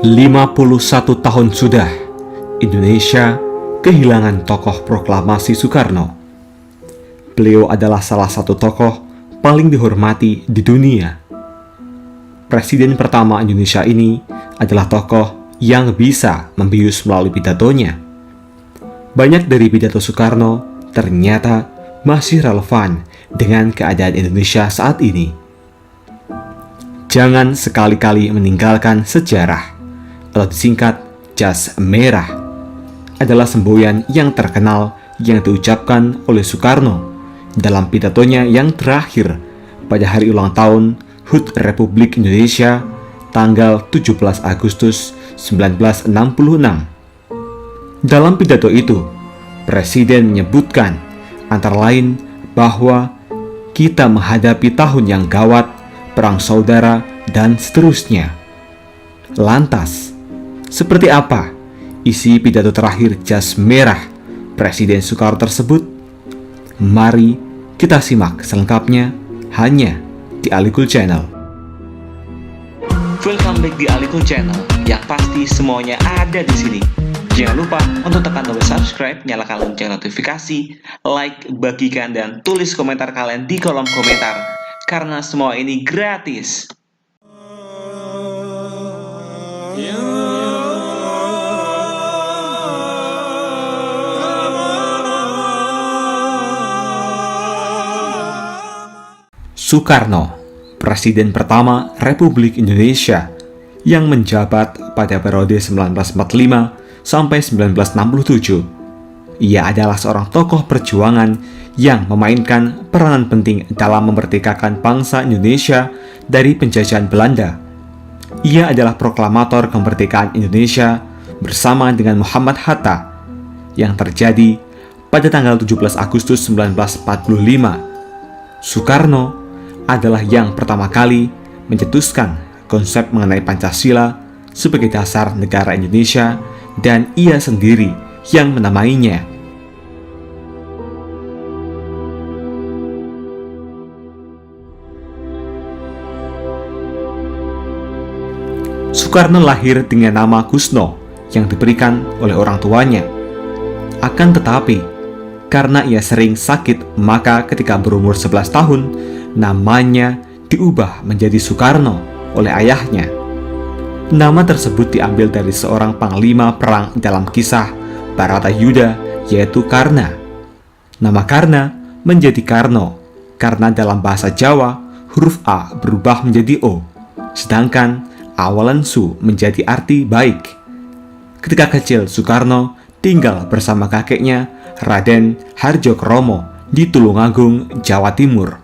51 tahun sudah Indonesia kehilangan tokoh proklamasi Soekarno. Beliau adalah salah satu tokoh paling dihormati di dunia. Presiden pertama Indonesia ini adalah tokoh yang bisa membius melalui pidatonya. Banyak dari pidato Soekarno ternyata masih relevan dengan keadaan Indonesia saat ini. Jangan sekali-kali meninggalkan sejarah, atau disingkat jas merah, adalah semboyan yang terkenal yang diucapkan oleh Soekarno dalam pidatonya yang terakhir pada hari ulang tahun HUT Republik Indonesia tanggal 17 Agustus 1966. Dalam pidato itu, Presiden menyebutkan antara lain bahwa kita menghadapi tahun yang gawat, perang saudara, dan seterusnya. Lantas, seperti apa isi pidato terakhir jas merah Presiden Soekarno tersebut? Mari kita simak selengkapnya hanya di Alikul Channel. Welcome back di Alikul Channel, yang pasti semuanya ada di sini. Jangan lupa untuk tekan tombol subscribe, nyalakan lonceng notifikasi, like, bagikan, dan tulis komentar kalian di kolom komentar, karena semua ini gratis. Soekarno, Presiden pertama Republik Indonesia yang menjabat pada periode 1945 sampai 1967. Ia adalah seorang tokoh perjuangan yang memainkan peranan penting dalam memerdekakan bangsa Indonesia dari penjajahan Belanda. Ia adalah proklamator kemerdekaan Indonesia bersama dengan Muhammad Hatta yang terjadi pada tanggal 17 Agustus 1945. Soekarno adalah yang pertama kali mencetuskan konsep mengenai Pancasila sebagai dasar negara Indonesia, dan ia sendiri yang menamainya. Soekarno lahir dengan nama Kusno yang diberikan oleh orang tuanya. Akan tetapi, karena ia sering sakit, maka ketika berumur 11 tahun, namanya diubah menjadi Soekarno oleh ayahnya. Nama tersebut diambil dari seorang panglima perang dalam kisah Baratayuda, yaitu Karna. Nama Karna menjadi Karno karena dalam bahasa Jawa huruf A berubah menjadi O, sedangkan awalan Su menjadi arti baik. Ketika kecil, Soekarno tinggal bersama kakeknya Raden Harjokromo di Tulungagung, Jawa Timur.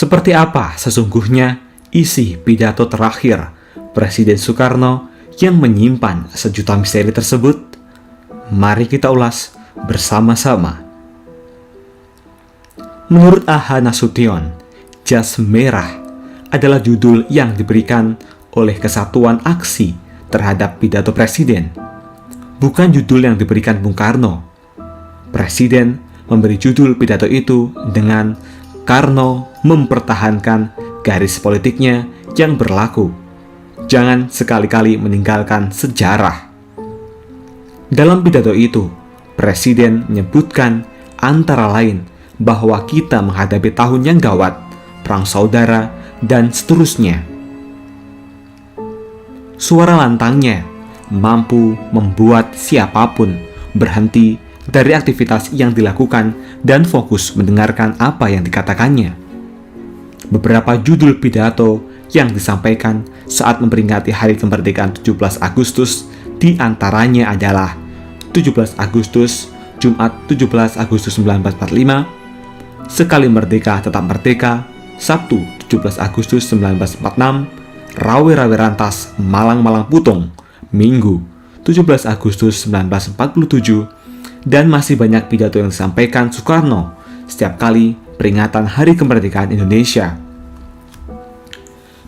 Seperti apa sesungguhnya isi pidato terakhir Presiden Soekarno yang menyimpan sejuta misteri tersebut? Mari kita ulas bersama-sama. Menurut A.H. Nasution, jas merah adalah judul yang diberikan oleh Kesatuan Aksi terhadap pidato Presiden, bukan judul yang diberikan Bung Karno. Presiden memberi judul pidato itu dengan Karno mempertahankan garis politiknya yang berlaku. Jangan sekali-kali meninggalkan sejarah. Dalam pidato itu, Presiden menyebutkan antara lain bahwa kita menghadapi tahun yang gawat, perang saudara, dan seterusnya. Suara lantangnya mampu membuat siapapun berhenti dari aktivitas yang dilakukan dan fokus mendengarkan apa yang dikatakannya. Beberapa judul pidato yang disampaikan saat memperingati Hari Kemerdekaan 17 Agustus diantaranya adalah 17 Agustus, Jumat 17 Agustus 1945, Sekali Merdeka Tetap Merdeka, Sabtu 17 Agustus 1946, Rawe-Rawe Rantas Malang-Malang Putung, Minggu 17 Agustus 1947, dan masih banyak pidato yang disampaikan Soekarno setiap kali peringatan Hari Kemerdekaan Indonesia.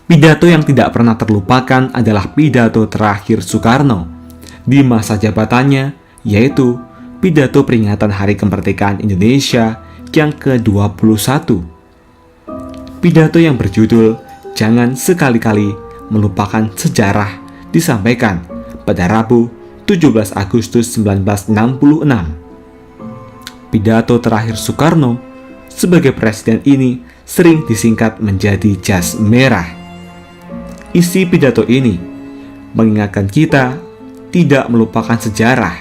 Pidato yang tidak pernah terlupakan adalah pidato terakhir Soekarno di masa jabatannya, yaitu pidato peringatan Hari Kemerdekaan Indonesia yang ke-21. Pidato yang berjudul "Jangan sekali-kali melupakan sejarah" disampaikan pada Rabu 17 Agustus 1966. Pidato terakhir Soekarno sebagai presiden ini sering disingkat menjadi jas merah. Isi pidato ini mengingatkan kita tidak melupakan sejarah.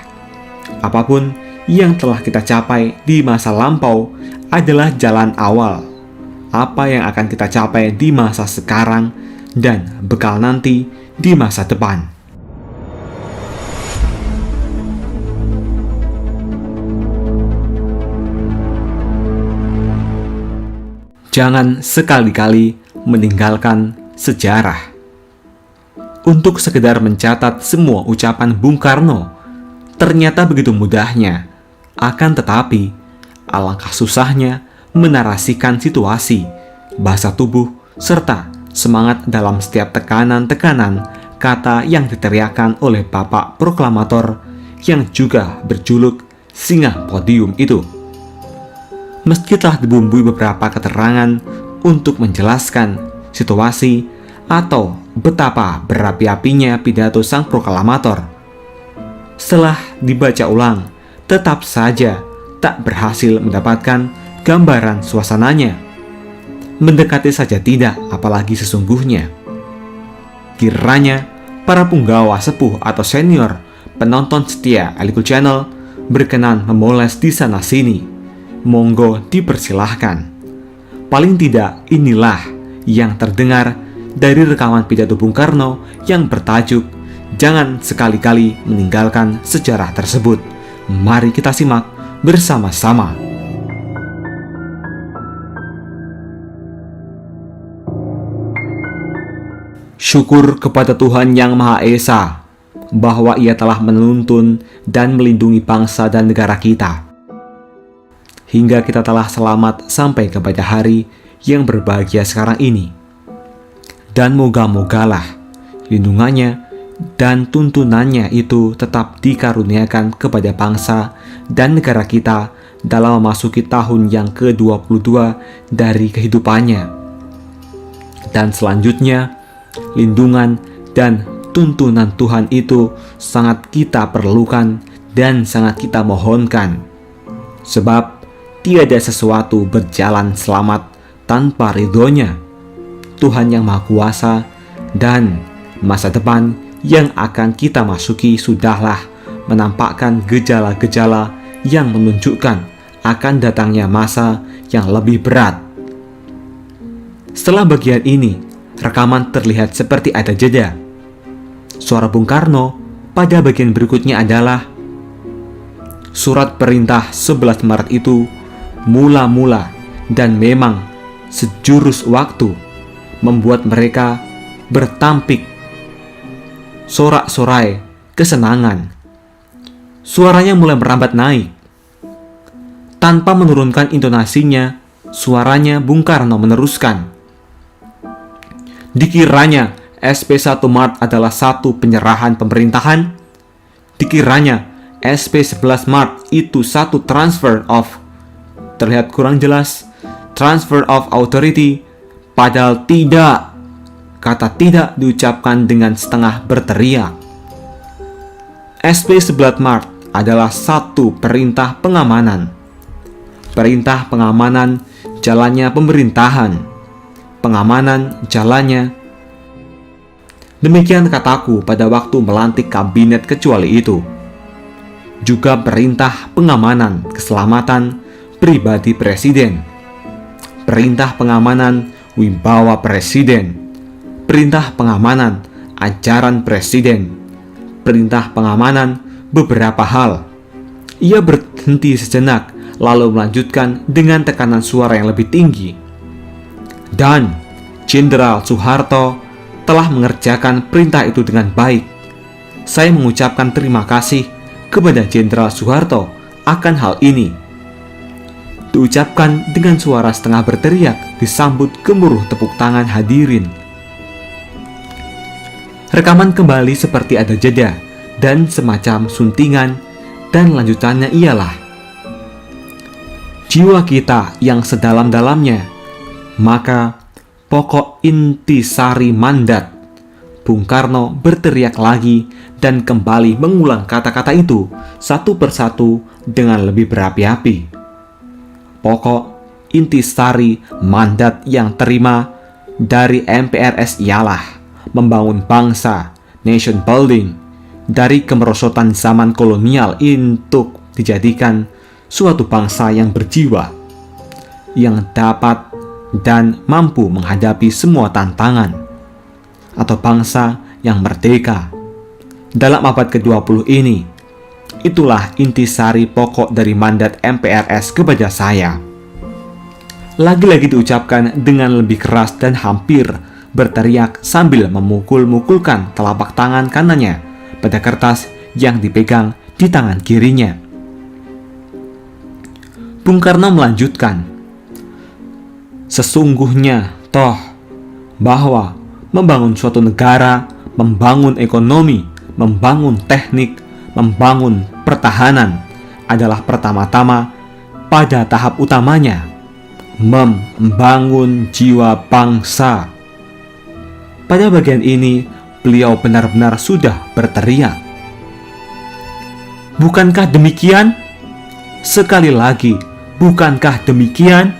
Apapun yang telah kita capai di masa lampau adalah jalan awal. Apa yang akan kita capai di masa sekarang dan bekal nanti di masa depan. Jangan sekali-kali meninggalkan sejarah. Untuk sekedar mencatat semua ucapan Bung Karno ternyata begitu mudahnya. Akan tetapi, alangkah susahnya menarasikan situasi, bahasa tubuh, serta semangat dalam setiap tekanan-tekanan kata yang diteriakkan oleh Bapak Proklamator yang juga berjuluk Singa Podium itu. Meski telah dibumbui beberapa keterangan untuk menjelaskan situasi atau betapa berapi-apinya pidato sang proklamator, setelah dibaca ulang, tetap saja tak berhasil mendapatkan gambaran suasananya. Mendekati saja tidak, apalagi sesungguhnya. Kiranya para punggawa sepuh atau senior penonton setia Elikul Channel berkenan memoles di sana-sini. Monggo dipersilahkan. Paling tidak inilah yang terdengar dari rekaman pidato Bung Karno yang bertajuk "Jangan sekali-kali meninggalkan sejarah" tersebut. Mari kita simak bersama-sama. Syukur kepada Tuhan Yang Maha Esa bahwa Ia telah menuntun dan melindungi bangsa dan negara kita, hingga kita telah selamat sampai kepada hari yang berbahagia sekarang ini. Dan moga-mogalah lindungannya dan tuntunannya itu tetap dikaruniakan kepada bangsa dan negara kita dalam memasuki tahun yang ke-22 dari kehidupannya. Dan selanjutnya, lindungan dan tuntunan Tuhan itu sangat kita perlukan dan sangat kita mohonkan. Sebab tiada sesuatu berjalan selamat tanpa ridhonya Tuhan yang Maha Kuasa, dan masa depan yang akan kita masuki sudahlah menampakkan gejala-gejala yang menunjukkan akan datangnya masa yang lebih berat. Setelah bagian ini, rekaman terlihat seperti ada jeda. Suara Bung Karno pada bagian berikutnya adalah, "Surat perintah 11 Maret itu mula-mula dan memang sejurus waktu membuat mereka bertampik sorak-sorai kesenangan." Suaranya mulai merambat naik. Tanpa menurunkan intonasinya, suaranya Bung Karno meneruskan, "Dikiranya SP1 Maret adalah satu penyerahan pemerintahan? Dikiranya SP11 Maret itu satu transfer of," terlihat kurang jelas, "transfer of authority," padahal tidak. Kata tidak diucapkan dengan setengah berteriak. SP11 Maret adalah satu perintah pengamanan. Perintah pengamanan jalannya pemerintahan. Pengamanan jalannya. Demikian kataku pada waktu melantik kabinet kecuali itu. Juga perintah pengamanan keselamatan pribadi presiden. Perintah pengamanan wibawa presiden. Perintah pengamanan ajaran presiden. Perintah pengamanan beberapa hal. Ia berhenti sejenak lalu melanjutkan dengan tekanan suara yang lebih tinggi. Dan Jenderal Soeharto telah mengerjakan perintah itu dengan baik. Saya mengucapkan terima kasih kepada Jenderal Soeharto akan hal ini. Diucapkan dengan suara setengah berteriak disambut gemuruh tepuk tangan hadirin. Rekaman kembali seperti ada jeda dan semacam suntingan, dan lanjutannya ialah, jiwa kita yang sedalam-dalamnya, maka pokok intisari mandat. Bung Karno berteriak lagi dan kembali mengulang kata-kata itu satu persatu dengan lebih berapi-api. Pokok intisari mandat yang terima dari MPRS ialah membangun bangsa, nation building, dari kemerosotan zaman kolonial untuk dijadikan suatu bangsa yang berjiwa, yang dapat dan mampu menghadapi semua tantangan, atau bangsa yang merdeka. Dalam abad ke-20 ini, itulah intisari pokok dari mandat MPRS kepada saya. Lagi-lagi diucapkan dengan lebih keras dan hampir berteriak sambil memukul-mukulkan telapak tangan kanannya pada kertas yang dipegang di tangan kirinya. Bung Karno melanjutkan, sesungguhnya toh bahwa membangun suatu negara, membangun ekonomi, membangun teknik, membangun pertahanan adalah pertama-tama pada tahap utamanya membangun jiwa bangsa. Pada bagian ini beliau benar-benar sudah berteriak. Bukankah demikian? Sekali lagi, bukankah demikian?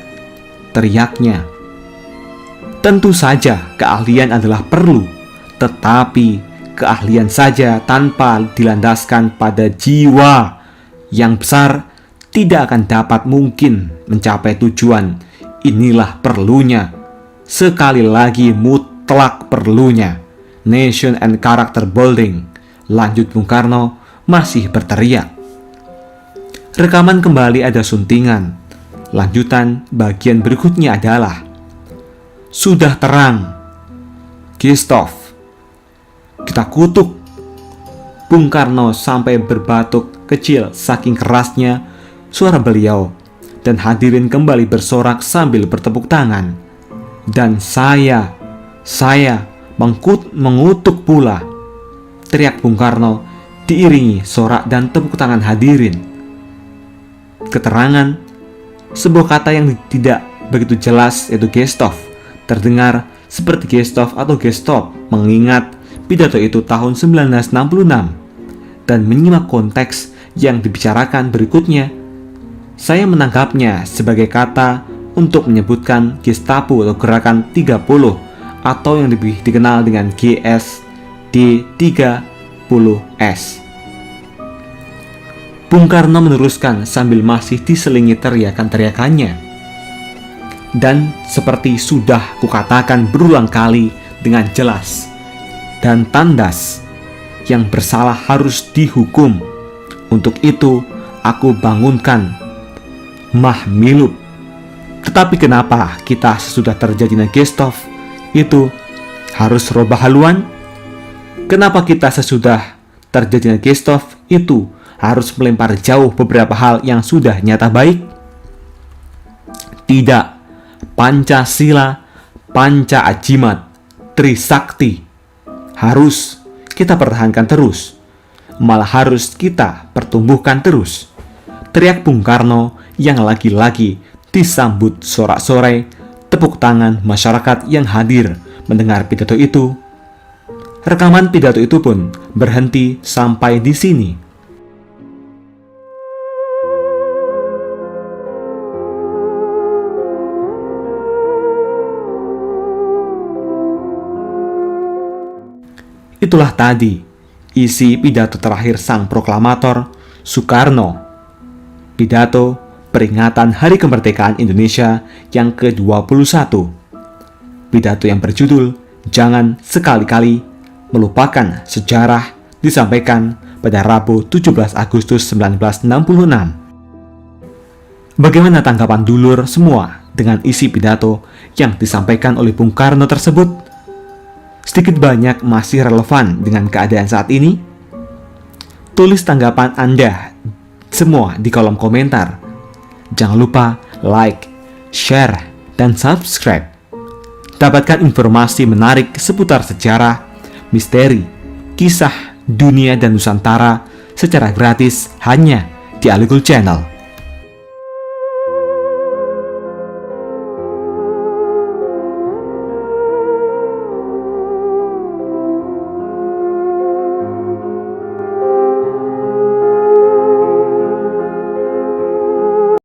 Teriaknya. Tentu saja keahlian adalah perlu, tetapi keahlian saja tanpa dilandaskan pada jiwa yang besar tidak akan dapat mungkin mencapai tujuan. Inilah perlunya, sekali lagi mutlak perlunya, nation and character building. Lanjut Bung Karno masih berteriak. Rekaman kembali ada suntingan. Lanjutan bagian berikutnya adalah, sudah terang, Gestov, kita kutuk. Bung Karno sampai berbatuk kecil saking kerasnya suara beliau, dan hadirin kembali bersorak sambil bertepuk tangan. Dan saya mengutuk pula, teriak Bung Karno diiringi sorak dan tepuk tangan hadirin. Keterangan sebuah kata yang tidak begitu jelas, yaitu Gestov, terdengar seperti Gestov atau Gestop, mengingat pidato itu tahun 1966. Dan menyimak konteks yang dibicarakan berikutnya, saya menangkapnya sebagai kata untuk menyebutkan Gestapo atau Gerakan 30, atau yang lebih dikenal dengan GSD30S. Bung Karno meneruskan sambil masih diselingi teriakan-teriakannya. Dan seperti sudah kukatakan berulang kali dengan jelas dan tandas, yang bersalah harus dihukum. Untuk itu aku bangunkan Mahmilub. Tetapi kenapa kita sesudah terjadinya Gestov itu harus robah haluan? Kenapa kita sesudah terjadinya Gestov itu harus melempar jauh beberapa hal yang sudah nyata baik? Tidak. Pancasila, Panca Ajimat, Trisakti harus kita pertahankan terus, malah harus kita pertumbuhkan terus. Teriak Bung Karno yang lagi-lagi disambut sorak-sorai tepuk tangan masyarakat yang hadir mendengar pidato itu. Rekaman pidato itu pun berhenti sampai di sini. Itulah tadi isi pidato terakhir sang proklamator Soekarno. Pidato peringatan Hari Kemerdekaan Indonesia yang ke-21. Pidato yang berjudul "Jangan sekali-kali melupakan sejarah" disampaikan pada Rabu 17 Agustus 1966. Bagaimana tanggapan dulur semua dengan isi pidato yang disampaikan oleh Bung Karno tersebut? Sedikit banyak masih relevan dengan keadaan saat ini? Tulis tanggapan Anda semua di kolom komentar. Jangan lupa like, share, dan subscribe. Dapatkan informasi menarik seputar sejarah, misteri, kisah, dunia, dan Nusantara secara gratis hanya di Aligul Channel.